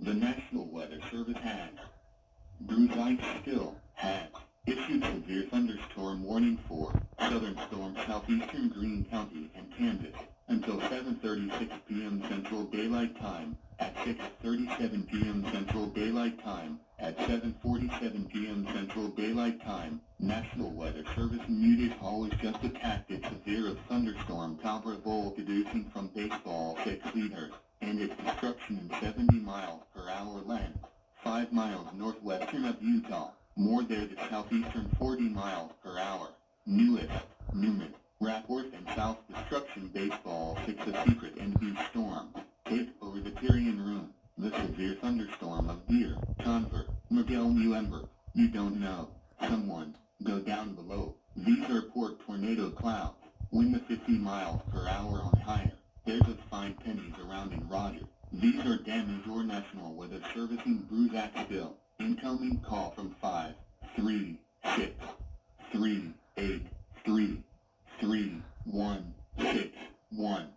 The National Weather Service has Bruce still has issued severe thunderstorm warning for southern storm southeastern Greene County and Kansas until 7:36 p.m. Central Daylight Time, at 6:37 p.m. Central Daylight Time, at 7:47 p.m. Central Daylight Time. National Weather Service muted haul is just a tactic severe of thunderstorm caliber producing from baseball 6 liters, and its destruction in 70 miles per hour length, 5 miles northwestern of Utah, more there to southeastern 40 miles per hour. Newest, Newman, Rapworth and South Destruction Baseball 6 a secret and huge storm. Hit over the Tyrian Room, the severe thunderstorm of Deer, Convert, Miguel Muember. You don't know. Someone, go down below. These are port tornado clouds. Wind of 50 miles per hour on higher. There's a fine pennies around in Roger. These are damage or National Weather Service in Bruzacksville. Incoming call from 5, 3, 6, 3, 8, 3, 3, 1, 6, 1.